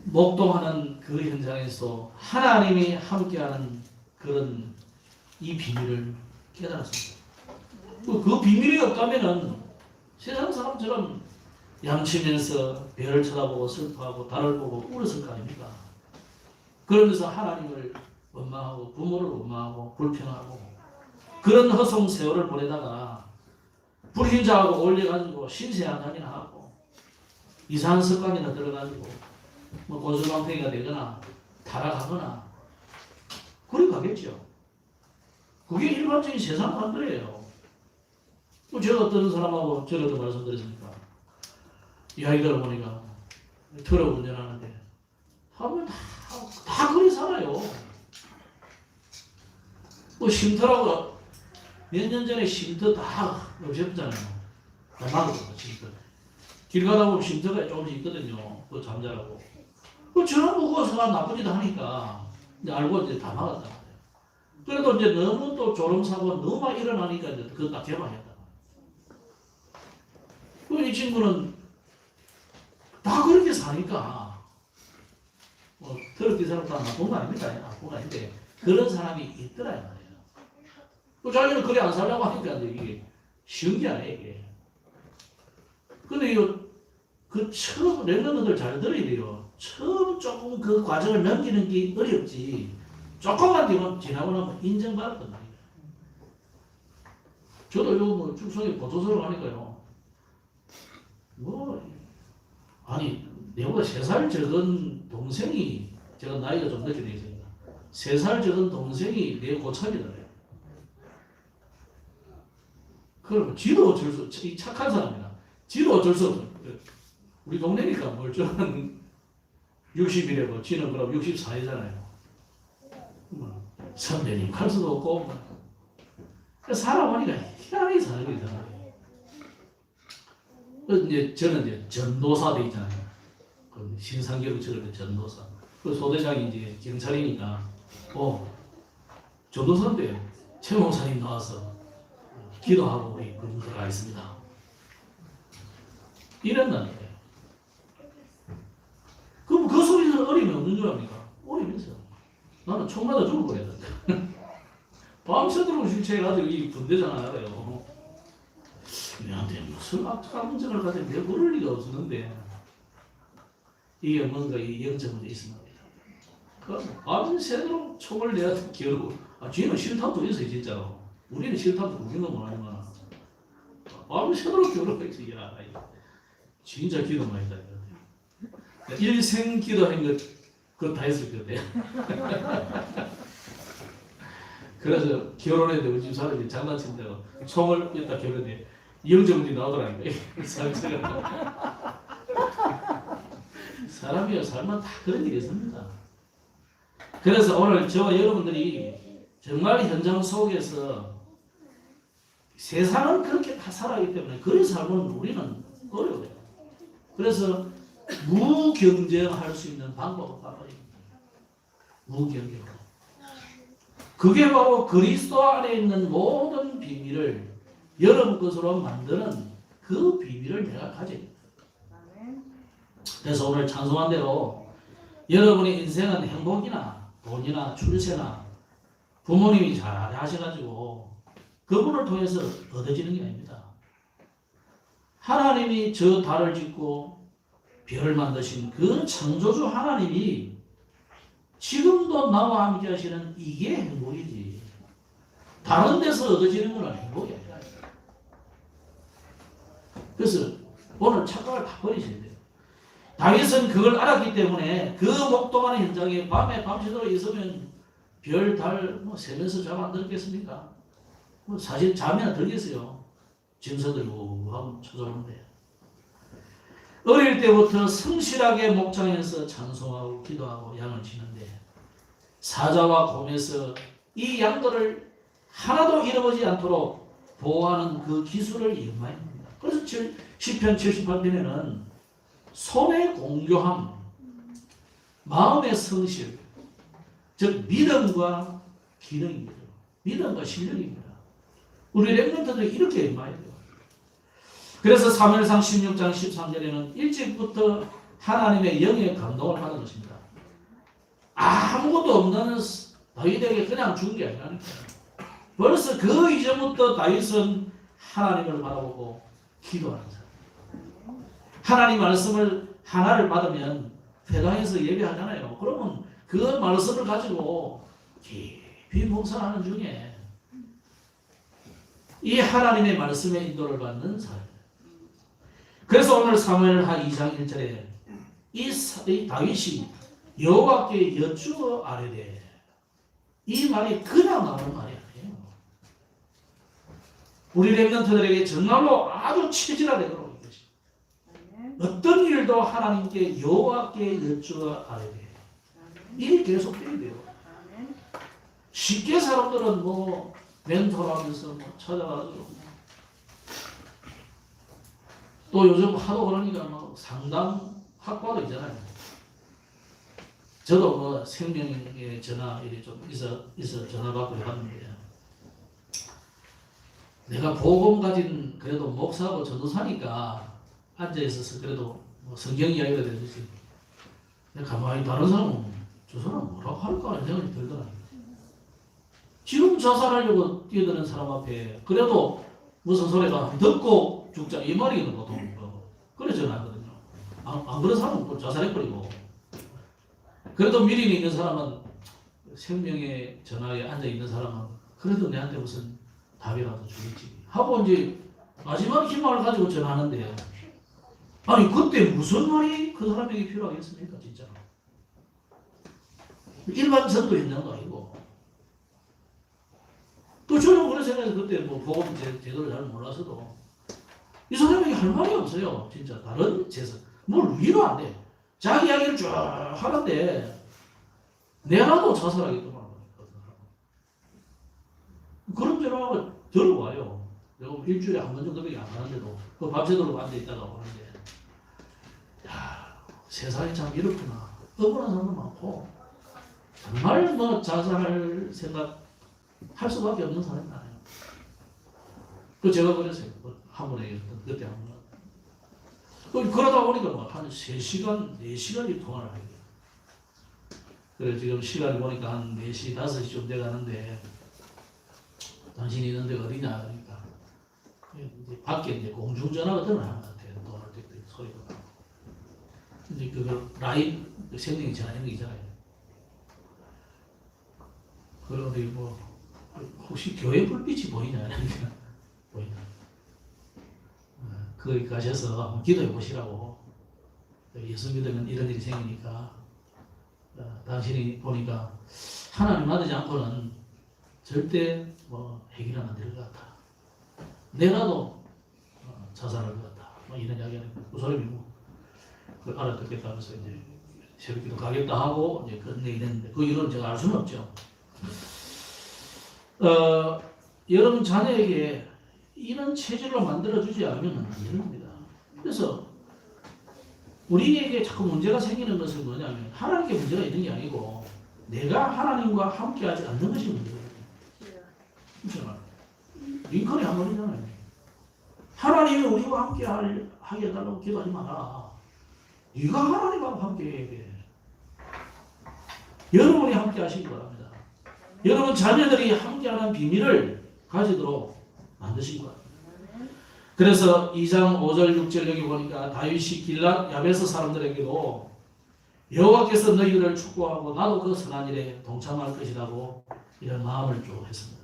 목동하는 그 현장에서 하나님이 함께하는 그런 이 비밀을 깨달았습니다. 그 비밀이 없다면은 세상 사람처럼 양치면서 별을 쳐다보고 슬퍼하고 달을 보고 울었을 거 아닙니까? 그러면서 하나님을 원망하고 부모를 원망하고 불평하고 그런 허송 세월을 보내다가 불신자하고 올려가지고 신세한탄이나 하고 이상한 습관이나 들어가지고 뭐 곤술방패가 되거나 타락하거나 그래 가겠죠. 그게 일반적인 세상 사람들이에요. 제가 어떤 사람하고 저에도 말씀드렸습니까? 이 아이들 어머니가 트럭 운전하는데 하면 다 그리 살아요. 뭐 쉼터라고 몇 년 전에 쉼터 다 없었잖아요. 다 막았어 쉼터. 길 가다 보면 쉼터가 조금씩 있거든요. 그 잠자라고. 그 저런 무거워서 나쁜 짓 하니까 이제 알고 이제 다 막았다. 그래도 이제 너무 또 졸음사고 너무 많이 일어나니까 이제 그거 딱 개방했다. 이 친구는 다 그렇게 사니까 뭐 더럽게 사람 다 나쁜 거 아닙니까? 나쁜 거 아닌데 그런 사람이 있더라 이 말이에요. 또 자기는 그래 안 살려고 하니까 이게 쉬운 게 아니에요 이게. 근데 이거 그 처음 랩런들 잘 들어야 돼요. 처음 조금 그 과정을 넘기는 게 어렵지. 조금만 지나고 나면 인정받았단 말이에요. 저도 요 뭐 축성에 보조소를 하니까요. 뭐 아니 내보다 3살 적은 동생이 제가 나이가 좀 늦게 되겠습니다. 3살 적은 동생이 내 고참이더래요. 그러면 지도 어쩔 수 없이 착한 사람이다. 지도 어쩔 수 없어. 우리 동네니까 멀쩡한 60이래고 지는 그럼 64이잖아요. 선배님 할 수도 없고 사람 하니까 희한하게 사는 거잖아요. 이제 저는 이제 전도사 돼 있잖아요. 그 신상교육처럼 전도사. 그 소대장이 이제 경찰이니까 전도사인데 최 목사님 나와서 기도하고 우리 그분 들어가겠습니다. 이랬다는 거예요. 그럼 그 소리는 어림이 없는 줄 압니까? 어림이 있어요. 나는 총 맞아 죽을 뻔했는데. 밤새도록 실체해가지고 이 군대잖아요. 내한테 무슨 감정을 가지고 내가 그럴 리가 없었는데 이게 뭔가 이 영적으로 있습니다. 밤새도록 총을 내한테 겨루고 뒤에는 실탄도 있어요 진짜로. 우리는 실탄도 구경도 못하지만 밤새도록 겨루고 있어. 야 진짜 기도 많이 했다. 일생 기도한 것 그거 다 했을 거예요. 그래서 결혼했는데 우리 집 사람이 장난친다고 총을 여기다 결혼해 영정문이 나오더라니까. 사람이요 살면 다 그런 일이 있습니다. 그래서 오늘 저와 여러분들이 정말 현장 속에서 세상은 그렇게 다 살아가기 때문에 그런 삶은 우리는 어려워요. 그래서 무경쟁할 수 있는 방법은 바꿔입니다. 무경쟁. 그게 바로 그리스도 안에 있는 모든 비밀을 여러분 것으로 만드는 그 비밀을 내가 가져야 됩니다. 그래서 오늘 찬송한 대로 여러분의 인생은 행복이나 돈이나 출세나 부모님이 잘 하셔가지고 그분을 통해서 얻어지는 게 아닙니다. 하나님이 저 달을 짓고 별을 만드신 그 창조주 하나님이 지금도 나와 함께 하시는 이게 행복이지. 다른 데서 얻어지는 건 행복이 아니라. 그래서 오늘 착각을 다 버리셔야 돼요. 다윗은 그걸 알았기 때문에 그 목동하는 현장에 밤에 밤새도록 있으면 별, 달, 새면서 잠 안 들겠습니까? 사실 잠이 안 들겠어요. 짐서 들고 하면 찾아오는데. 어릴 때부터 성실하게 목장에서 찬송하고 기도하고 양을 치는데 사자와 곰에서 이 양들을 하나도 잃어버리지 않도록 보호하는 그 기술을 연마합니다. 그래서 시편 78편에는 손의 공교함, 마음의 성실, 즉 믿음과 기능입니다. 믿음과 실력입니다. 우리 렘넌트들이 이렇게 연마해야 돼요. 그래서 사무엘상 16장 13절에는 일찍부터 하나님의 영의 감동을 받은 것입니다. 아무것도 없는 다윗에게 그냥 준 게 아니라니까. 벌써 그 이전부터 다윗은 하나님을 바라보고 기도하는 사람. 하나님 말씀을 하나를 받으면 회당에서 예배하잖아요. 그러면 그 말씀을 가지고 깊이 묵상하는 중에 이 하나님의 말씀의 인도를 받는 사람. 그래서 오늘 사무엘하 2장 1절에 이 다윗이 여호와께 여쭈어 아뢰되, 이 말이 그냥 나오는 말이 아니에요. 우리 렘넌트들에게 정말로 아주 체질화되도록 이것이. 어떤 일도 하나님께 여호와께 여쭈어 아뢰되, 일이 계속 돼야 돼요. 쉽게 사람들은 멘토라면서 찾아가지고 또 요즘 하도 그러니까 상담 학과도 있잖아요. 저도 생명의 전화 일이 좀 있어 전화 받고 해봤는데, 내가 복음 가진 그래도 목사하고 전도사니까 앉아 있어서 그래도 성경 이야기가 되듯이 가만히 다른 사람은 저 사람 뭐라고 할까 하는 생각이 들더라고요. 지금 자살하려고 뛰어드는 사람 앞에 그래도 무슨 소리가 듣고 죽자 이 말이거든 보통. 그래 전화하거든요. 안 그런 사람은 또 자살해버리고. 그래도 미련이 있는 사람은, 생명의 전화에 앉아있는 사람은 그래도 내한테 무슨 답이라도 주겠지 하고 이제 마지막 희망을 가지고 전화하는데, 아니 그때 무슨 말이 그 사람에게 필요하겠습니까 진짜. 일반 전도 현장도 아니고. 또 저는 그런 생각에서 그때 복음 제도를 잘 몰라서도 이 사람에게 할 말이 없어요. 진짜 다른 재산 뭘 위로 안 돼. 자기 이야기를 쭉 하는데 내라도 자살하겠더만. 그런 전화가 들어와요. 내가 일주일에 한 번 정도밖에 안 하는데도 밤새도록 앉아있다가 오는데, 야, 세상이 참 이렇구나. 억울한 사람도 많고 정말 자살할 생각 할 수밖에 없는 사람이 많아요. 그 제가 그랬어요. 한 번에 얘기했던 그때 한 번. 그러다 보니까 한 3시간, 4시간이 통화를 하게 돼요. 그래 지금 시간을 보니까 한 4시, 5시쯤 돼가는데, 당신이 있는 데가 어디냐 그러니까 이제 밖에 이제 공중전화 같은 걸 하는 것 같아요. 돈을 떼고 소리가 나고. 이제 그거 라인 생명이 전화하는 게 있잖아요. 그런데 혹시 교회 불빛이 보이냐 이러니까 보이냐. 거기 가셔서 기도해 보시라고. 예수 믿으면 이런 일이 생기니까 당신이 보니까 하나님 받지 않고는 절대 해결은 안 될 것 같아. 내가도 자살할 것 같아. 이런 이야기하는 그 사람이 그걸 알아듣겠다 하면서 이제 새벽기도 가겠다 하고 이제 끝내 이랬는데 그 이유는 제가 알 수는 없죠. 여러분 자녀에게 이런 체질로 만들어주지 않으면 안 되는 겁니다. 그래서 우리에게 자꾸 문제가 생기는 것은 뭐냐면 하나님께 문제가 있는 게 아니고 내가 하나님과 함께하지 않는 것이 문제예요. 그렇잖아요. 링컨이 한 말이잖아요. 하나님이 우리와 함께 하게 해달라고 기도하지 마라. 네가 하나님하고 함께 해야 돼. 여러분이 함께 하시기 바랍니다. 여러분 자녀들이 함께하는 비밀을 가지도록 만드신 거예요. 그래서 2장 5절 6절 여기 보니까 다윗이 길랏 야베스 사람들에게도 여호와께서 너희를 축복하고 나도 그 선한 일에 동참할 것이라고 이런 마음을 쭉 했습니다.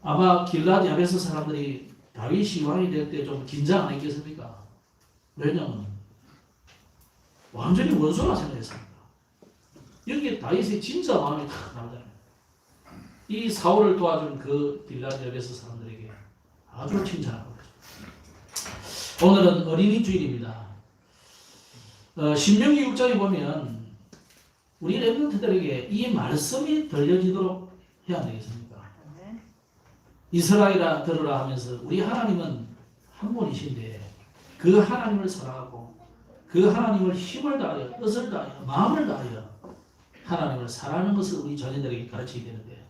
아마 길랏 야베스 사람들이 다윗이 왕이 될 때 좀 긴장 안 했겠습니까? 왜냐하면 완전히 원수라 생각했습니다. 여기에 다윗의 진짜 마음이 딱 나오잖아요. 이 사울을 도와준 그 길랏 야베스 사람들에게 아주 칭찬하고 있습니다. 오늘은 어린이 주일입니다. 신명기 6장에 보면 우리 렘넌트들에게 이 말씀이 들려지도록 해야 되겠습니까? 이스라엘아 들으라 하면서 우리 하나님은 한 분이신데 그 하나님을 사랑하고 그 하나님을 힘을 다하여 뜻을 다하여 마음을 다하여 하나님을 사랑하는 것을 우리 자녀들에게 가르쳐야 되는데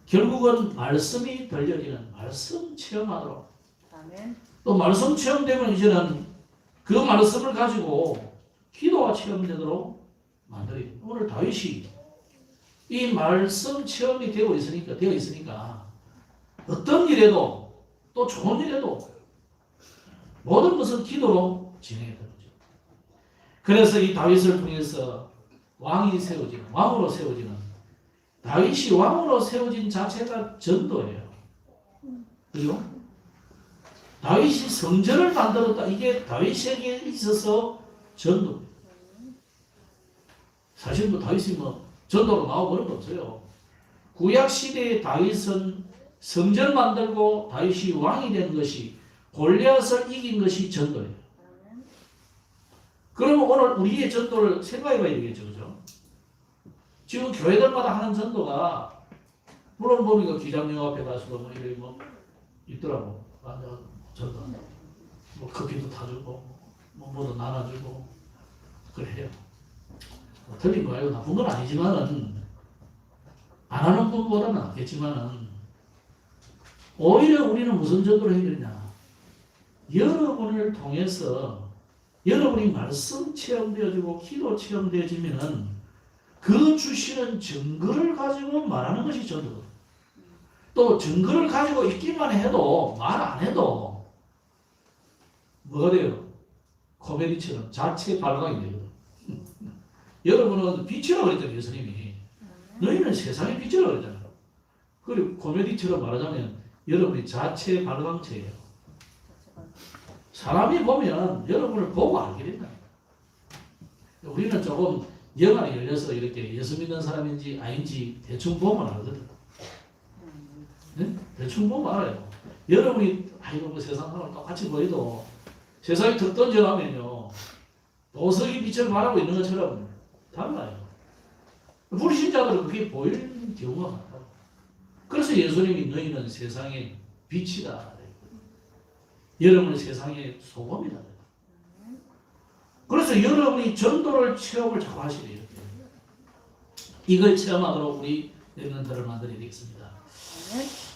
결국은 말씀이 들려지는 말씀 체험하도록 또 말씀 체험되면 이제는 그 말씀을 가지고 기도가 체험되도록 만들어야 됩니다. 오늘 다윗이 이 말씀 체험이 되어 있으니까 어떤 일에도 또 좋은 일에도 모든 것은 기도로 진행해야 되죠. 그래서 이 다윗을 통해서 왕으로 세워지는 다윗이 왕으로 세워진 자체가 전도예요. 그죠? 다윗이 성전을 만들었다. 이게 다윗에게 있어서 전도. 사실 다윗이 전도로 나오고 그런 거 없어요. 구약 시대에 다윗은 성전 만들고 다윗이 왕이 된 것이 골리앗을 이긴 것이 전도예요. 그러면 오늘 우리의 전도를 생각해 봐야 되겠죠. 그죠? 지금 교회들마다 하는 전도가 물론 보니까 기장령 앞에 가서도 이렇게 있더라고. 전도. 커피도 타주고 뭐도 나눠주고 그래요. 틀린 거 아니고 나쁜 건 아니지만은 안 하는 분보다는 낫겠지만은 오히려 우리는 무슨 전도를 해야 되냐. 여러분을 통해서 여러분이 말씀 체험되어지고 기도 체험되어지면은 그 주시는 증거를 가지고 말하는 것이 전도. 또 증거를 가지고 있기만 해도 말 안 해도 뭐가 돼요? 코미디처럼 자체 발광이 되거든. 여러분은 빛이라고 그랬잖아요. 예수님이. 너희는 세상의 빛이라고 그랬잖아요. 그리고 코미디처럼 말하자면 여러분이 자체 발광체예요. 사람이 보면 여러분을 보고 알게 된다. 우리는 조금 영안이 열려서 이렇게 예수 믿는 사람인지 아닌지 대충 보면 알거든. 네? 대충 보면 알아요. 여러분이 세상 사람을 똑같이 보여도 세상에 턱 던져나면요 보석이 빛을 발하고 있는 것처럼 달라요. 불신자들은 그게 보이는 경우가 많다고. 그래서 예수님이 너희는 세상의 빛이다. 여러분은 세상의 소금이다. 그래서 여러분이 전도를 체험을 자꾸 하시래요. 이걸 체험하도록 우리 렘넌트를 만들어야 되겠습니다.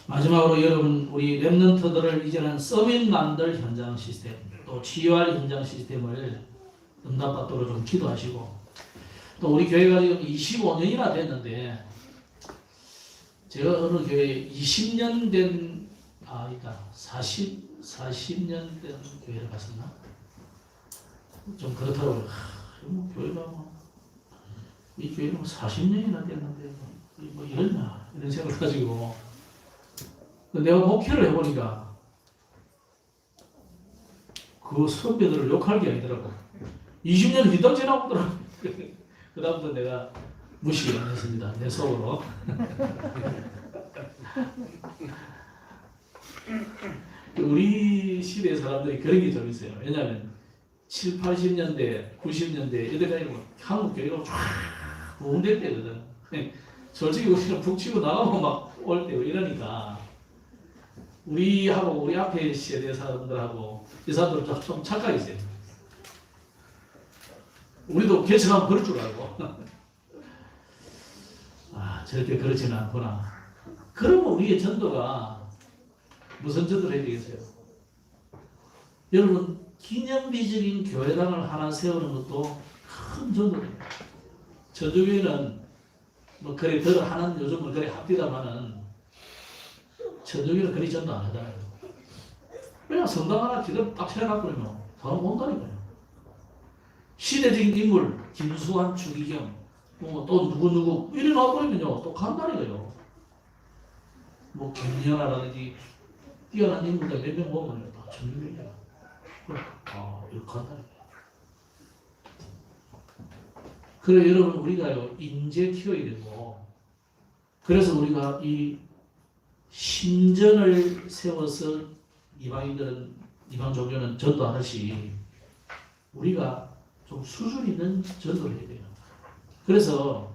마지막으로 여러분 우리 렘넌트들을 이제는 서밋 만들 현장 시스템 또 치유할 현장 시스템을 응답받도록 좀 기도하시고 또 우리 교회가 지금 25년이나 됐는데 제가 어느 교회에 20년 된 40년 된 교회를 갔었나? 좀 그렇더라고요. 교회가 이 교회는 40년이나 됐는데 이러냐 이런 생각을 가지고 내가 목회를 해보니까 그 선배들을 욕할 게 아니더라고. 20년 휘떡 지나보더라고. 그 다음부터 내가 무시 안 했습니다. 내 속으로. 우리 시대 사람들이 그런 게 좀 있어요. 왜냐하면 7, 80년대, 90년대 이때까지 한국 교회가 쫙 부흥될 때거든. 솔직히 우리는 북치고 나가고 막 올 때고 이러니까 우리하고 우리 앞에 세대 사람들하고 이 사람들은 좀 착각이 있어요. 우리도 개척하면 그럴 줄 알고 절대 그렇지는 않구나. 그러면 우리의 전도가 무슨 전도를 해야 되겠어요? 여러분 기념비적인 교회당을 하나 세우는 것도 큰 전도입니다. 천주교회는 뭐 그래 더 하는 요즘은 그래 합디다마는 천주교는 그리 전도 안 하잖아요. 그냥 성당 하나 기대로 딱 세워갖고 그러면 다른 거 온다니까요. 시대적인 인물 김수환, 추기경 또 누구 이래 나와버리면요 또 간다니까요. 뭐 김연아라든지 뛰어난 인물들 몇 명 보면 다 천주교회야. 이렇게 간다니까요. 그래 여러분 우리가요 인재 키워야 되고 그래서 우리가 이 신전을 세워서 이방 종교는 전도하듯이 우리가 좀 수준 있는 전도를 해야 돼요. 그래서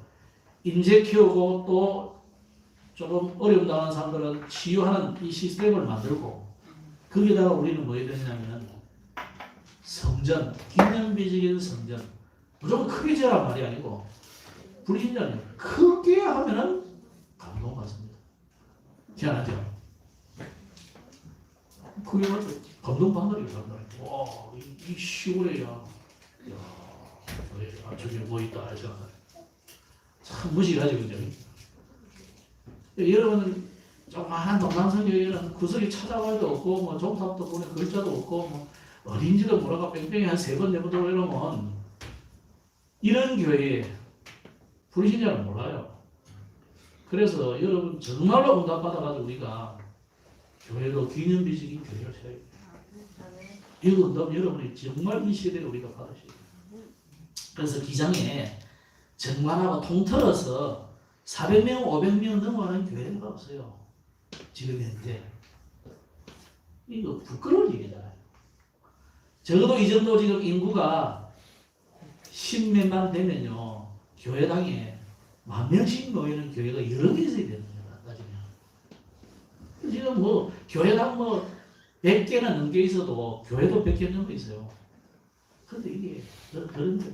인재 키우고 또 조금 어려움 당하는 사람들은 치유하는 이 시스템을 만들고 거기다가 우리는 뭐 해야 되냐면 성전, 기념비적인 성전 무조건 크게 지으란 말이 아니고 불신자는 크게 하면은 감동받습니다. 희한하죠? 그게 감동받는 게 와, 이 시골에야 저기 뭐 있다 할 생각 참 무식하죠, 그죠? 여러분 조그마한 동방성교회는 구석에 찾아가도 없고 뭐 종탑도 보내 글자도 없고 뭐 어딘지도 모르고 뺑뺑이 한 3번 4번 돌고 이러면 이런 교회에 불신자는 몰라요. 그래서 여러분 정말로 응답받아가지고 우리가 교회로 기념비적인 교회를 세워야 돼요. 이 응답 여러분이 정말 이 시대에 우리가 받으셔야 돼요. 그래서 기장에 정관하고 통틀어서 400명, 500명 넘어가는 교회가 없어요. 지금 현재. 이거 부끄러운 얘기잖아요. 적어도 이 정도 지금 인구가 10몇만 되면요. 교회당에 10,000명씩 모이는 교회가 여러 개 있어야 되는 거예요. 따지면. 지금 뭐 교회당 뭐 100개나 넘게 있어도 교회도 100개 넘게 있어요. 근데 이게 그런 거예요.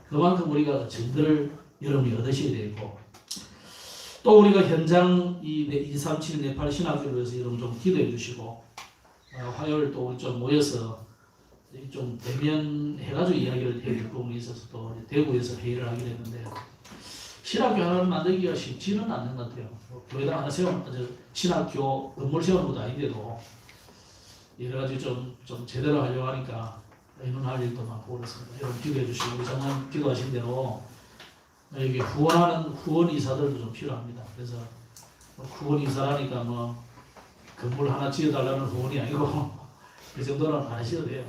그만큼 우리가 증거를 여러분이 얻으셔야 되고 또 우리가 현장 이 237 네팔 신학교를 위해서 여러분 좀 기도해 주시고 화요일 또 우리 좀 모여서 좀 대면해가지고 이야기를 해야 될 부분이 있어서 또 대구에서 회의를 하기로 했는데 신학교 하나를 만들기가 쉽지는 않는 것 같아요. 교회당 하나 세우는 신학교 건물 세우는 것도 아닌데도 여러 가지 좀 제대로 하려고 하니까 의논할 일도 많고 그렇습니다. 여러분 기도해 주시고 우리 장로님 기도하신 대로 여기 후원하는 후원 이사들도 좀 필요합니다. 그래서 후원 이사라니까 뭐 건물 하나 지어달라는 후원이 아니고 그 정도는 안 하셔도 돼요.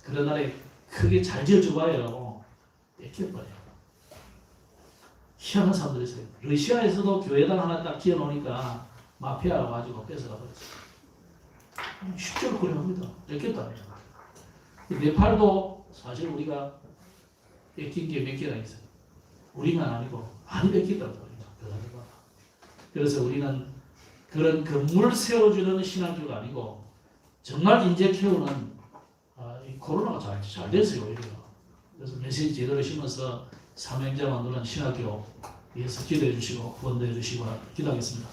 그런 날에 크게 잘 지어줘봐요. 뺏겨버려요. 희한한 사람들이 있어요. 러시아에서도 교회당 하나 딱 지어놓으니까 마피아라고 가지고 뺏어가 버렸어요. 실제로 그래 합니다. 뺏겼답니다. 네팔도 사실 우리가 뺏긴 게 몇 개나 있어요. 우리만 아니고 많이 뺏겼다고 합니다. 그래서 우리는 그런 건물 세워주는 신학교가 아니고 정말 인재 키우는 이 코로나가 잘 됐어요. 오히려. 그래서 메시지 제대로 심어서 삼행자 만드는 신학교 위해서 기도해 주시고 후원해 주시고 기도하겠습니다.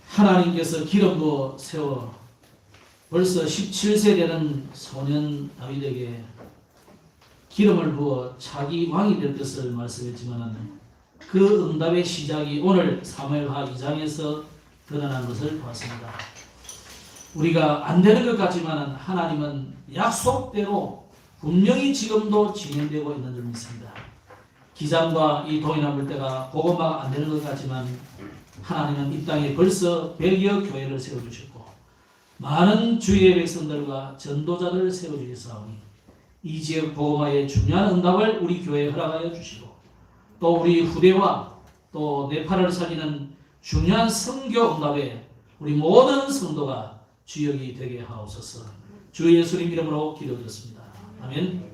하나님께서 기름 부어 세워 벌써 17세 되는 소년 다윗에게 기름을 부어 차기 왕이 될 것을 말씀했지만 그 응답의 시작이 오늘 사무엘하 2장에서 드러난 것을 보았습니다. 우리가 안 되는 것 같지만 하나님은 약속대로 분명히 지금도 진행되고 있는 줄 믿습니다. 기장과 이 동일한 물때가 고구마가 안 되는 것 같지만 하나님은 이 땅에 벌써 100여 교회를 세워주셨고 많은 주의 백성들과 전도자들을 세워주셨사오니 이 지역 보고마의 중요한 응답을 우리 교회에 허락하여 주시고 또 우리 후대와 또 네팔을 살리는 중요한 선교 응답에 우리 모든 성도가 주역이 되게 하옵소서. 주 예수님 이름으로 기도드렸습니다. 아멘.